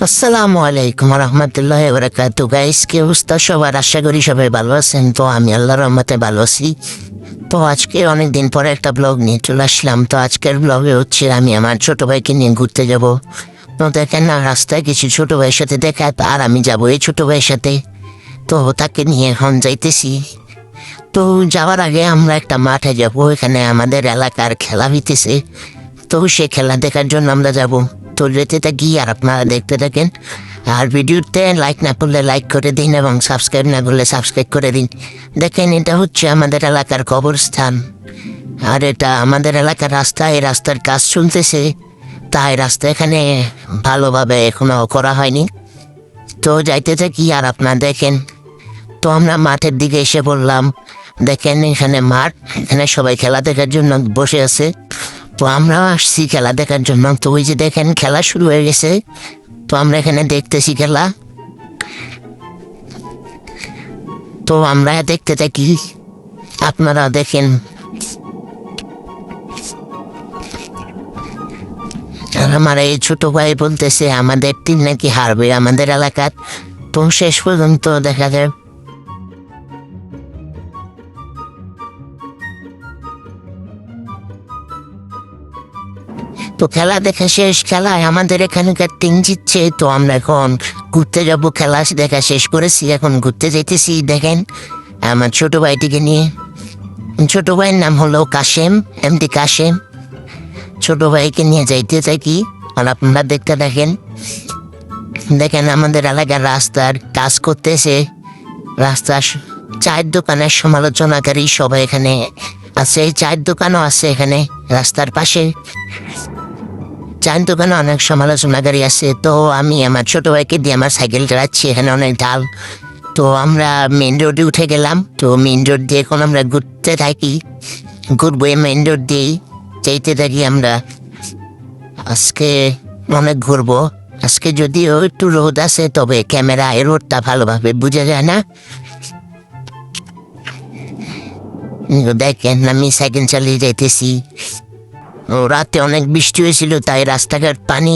আসসালামু আলাইকুম রহমতুল্লাহ বরকাতু। গাইস, কি অবস্থা সবার? আশা করি সবাই ভালো আছেন। তো আমি আল্লাহর রহমতে ভালো আছি। তো আজকে অনেকদিন পরে একটা ব্লগ নিয়ে চলে আসলাম। তো আজকের ব্লগে হচ্ছে আমি আমার ছোট ভাইকে নিয়ে ঘুরতে যাব। তো দেখেন না, রাস্তায় কিছু ছোট ভাইয়ের সাথে দেখা, আর আমি যাব এই ছোট ভাইয়ের সাথে। তো তাকে নিয়ে এখন যাইতেছি। তো যাওয়ার আগে আমরা একটা মাঠে যাব, এখানে আমাদের এলাকার খেলা হইতেছে। তো সে খেলা দেখার জন্য আমরা যাব। তো যেতে থাকি আর আপনারা দেখতে থাকেন। আর ভিডিওতে লাইক না করলে লাইক করে দিন এবং সাবস্ক্রাইব না করলে সাবস্ক্রাইব করে দিন। দেখেন, এটা হচ্ছে আমাদের এলাকার কবরস্থান। আর এটা আমাদের এলাকার রাস্তা। এই রাস্তার কাজ চলতেছে, তাই রাস্তা এখানে ভালোভাবে এখনো করা হয়নি। তো যাইতে থাকি আর আপনারা দেখেন। তো আমরা মাঠের দিকে এসে বললাম, দেখেন এখানে মাঠ, এখানে সবাই খেলা দেখার জন্য বসে আছে। তো আমরাও আসছি খেলা দেখার জন্য। তো ওই যে দেখেন খেলা শুরু হয়ে গেছে। তো আমরা এখানে দেখতেছি খেলা। তো আমরা দেখতে থাকি, আপনারা দেখেন। আর আমার এই ছোট ভাই বলতেছে আমাদের টিম নাকি হারবে আমাদের এলাকার। তো শেষ পর্যন্ত দেখা যায়। তো খেলা দেখা শেষ, খেলায় আমাদের এখানকার টিম জিতছে। তো আমরা এখন ঘুরতে যাব। খেলা দেখা শেষ করেছি, এখন ঘুরতে যেতেছি। দেখেন আমার ছোট ভাইটিকে নিয়ে। ছোট ভাইয়ের নাম হলো কাশেম, এমডি কাশেম। ছোট ভাইকে নিয়ে যাইতে থাকি আর আপনারা দেখতে দেখেন। দেখেন আমাদের এলাকার রাস্তার কাজ করতেছে। রাস্তার চায়ের দোকানের সমালোচনাকারী সবাই এখানে আছে। চায়ের দোকানও আছে এখানে রাস্তার পাশে। চায়ের দোকানে অনেক সমালোচনাকারী আছে। তো আমি আমার ছোট ভাইকে দিয়ে আমার সাইকেল চালাচ্ছি, এখানে অনেক ঢাল। তো আমরা মেন রোডে উঠে গেলাম। তো মেন রোড দিয়ে এখন আমরা ঘুরতে থাকি, ঘুরবো এই মেন রোড দিয়েই যেতে থাকি আমরা। আজকে অনেক ঘুরবো। আজকে যদিও একটু রোদ আছে, তবে ক্যামেরায় রোদটা ভালোভাবে বোঝা যায় না। দেখেন আমি সাইকেল চালিয়ে যাইতেছি। ও রাতে অনেক বৃষ্টি হয়েছিল, তাই রাস্তাঘাট পানি।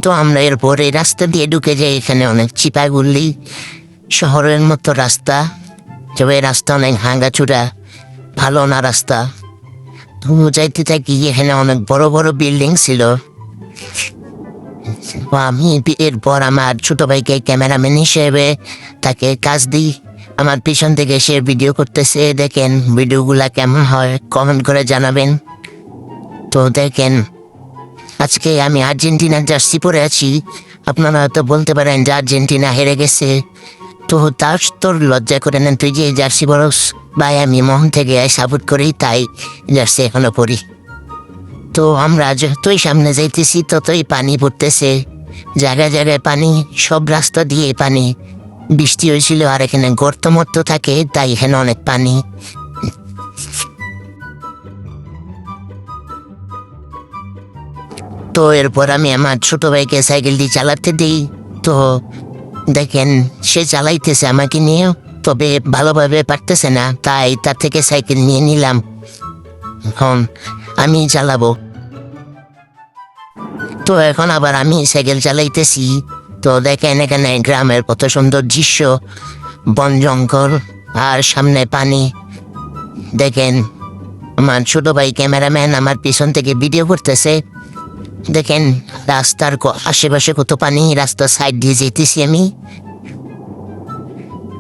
তো আমরা এরপর এই রাস্তা দিয়ে ঢুকে যাই। এখানে অনেক চিপাগুলি, শহরের মতো রাস্তা। তবে এই রাস্তা অনেক ভাঙাচুরা, ভালো না রাস্তা। তো যাইতে থাকি, এখানে অনেক বড় বড় বিল্ডিং ছিল। আমি এরপর আমার ছোট ভাইকে ক্যামেরাম্যান হিসেবে তাকে কাজ দিই। আমার পিছন থেকে সে ভিডিও করতেছে। দেখেন ভিডিওগুলা কেমন হয় কমেন্ট করে জানাবেন। তো দেখেন আজকে আমি আর্জেন্টিনার জার্সি পরে আছি। আপনারা হয়তো বলতে পারেন যে আর্জেন্টিনা হেরে গেছে। তো তার তোর লজ্জা করে নেন, তুই যে জার্সি বরস। ভাই আমি মন থেকে সাপোর্ট করি, তাই জার্সি এখনো পরি। তো আমরা যতই সামনে যাইতেছি ততই পানি পড়তেছে, জায়গায় জায়গায় পানি, সব রাস্তা দিয়ে পানি। বৃষ্টি হয়েছিল আর এখানে গর্ত মর্ত থাকে, তাই এখানে অনেক পানি। তো এরপর আমি আমার ছোট ভাইকে সাইকেল দিয়ে চালাতে দিই। তো দেখেন সে চালাইতেছে আমাকে নিয়ে, তবে ভালোভাবে পারতেছে না, তাই তার থেকে সাইকেল নিয়ে নিলাম। এখন আমি চালাবো। তো এখন আবার আমি সাইকেল চালাইতেছি। তো দেখেন এখানে গ্রামের কত সুন্দর দৃশ্য, বন জঙ্গল আর সামনে পানি। দেখেন আমার ছোট ভাই ক্যামেরাম্যান আমার পিছন থেকে ভিডিও করতেছে। দেখেন রাস্তার আশেপাশে কত পানি, রাস্তার সাইড দিয়ে যেতেছি আমি।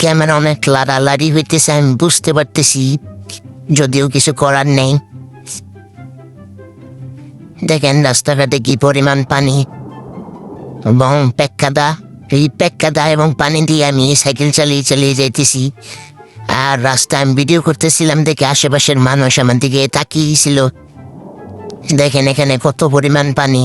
ক্যামেরা অনেক লাড়ালাড়ি হইতেছে, আমি বুঝতে পারতেছি, যদিও কিছু করার নেই। দেখেন রাস্তাঘাটে কি পরিমাণ পানি এবং পেক্কাদা। এই পেক্কাদা এবং পানি দিয়ে আমি সাইকেল চালিয়ে চালিয়ে যাইতেছি। আর রাস্তায় আমি ভিডিও করতেছিলাম দেখে আশেপাশের মানুষ আমার দিকে তাকিয়েছিল। দেখেন এখানে কত পরিমাণ পানি।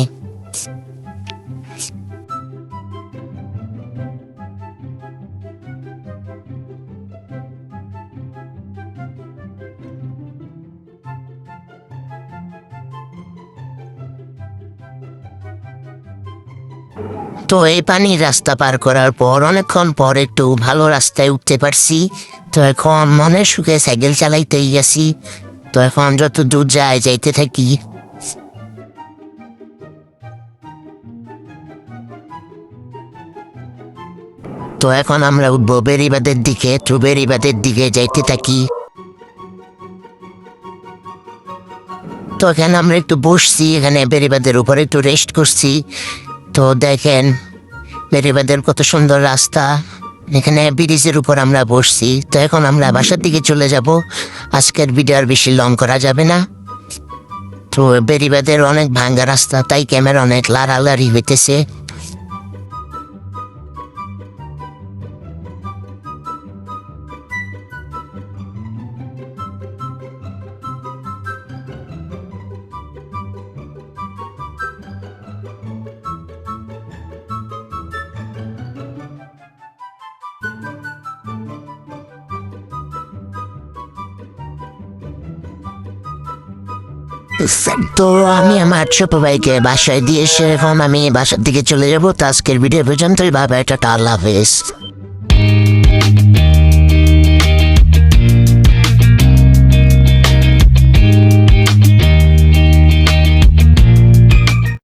তো এই পানির রাস্তা পার করার পর অনেকক্ষণ পর একটু ভালো রাস্তায় উঠতে পারছি। তো এখন মনের সুখে সাইকেল চালাইতেই গেছি। তো এখন যত দূর যাইতে থাকি। তো এখন আমরা উঠবো বেরিবাদের দিকে। তো বেরিবাদের দিকে যাইতে থাকি। তো এখানে আমরা একটু বসছি, এখানে বেরিবাদের উপরে একটু রেস্ট করছি। তো দেখেন বেরিবাদের কত সুন্দর রাস্তা, এখানে ব্রিজের উপর আমরা বসছি। তো এখন আমরা বাসার দিকে চলে যাব। আজকের ভিডিও আর বেশি লং করা যাবে না। তো বেরিবাদের অনেক ভাঙ্গা রাস্তা, তাই ক্যামেরা অনেক লাড়ালাড়ি হইতেছে। তো আমি আমার ছোট ভাইকে বাসায় দিয়ে এসে এখন আমি বাসার দিকে চলে যাবো। তো আজকের ভিডিও পর্যন্তই, বাবা, এটা আল্লাহ হাফেজ।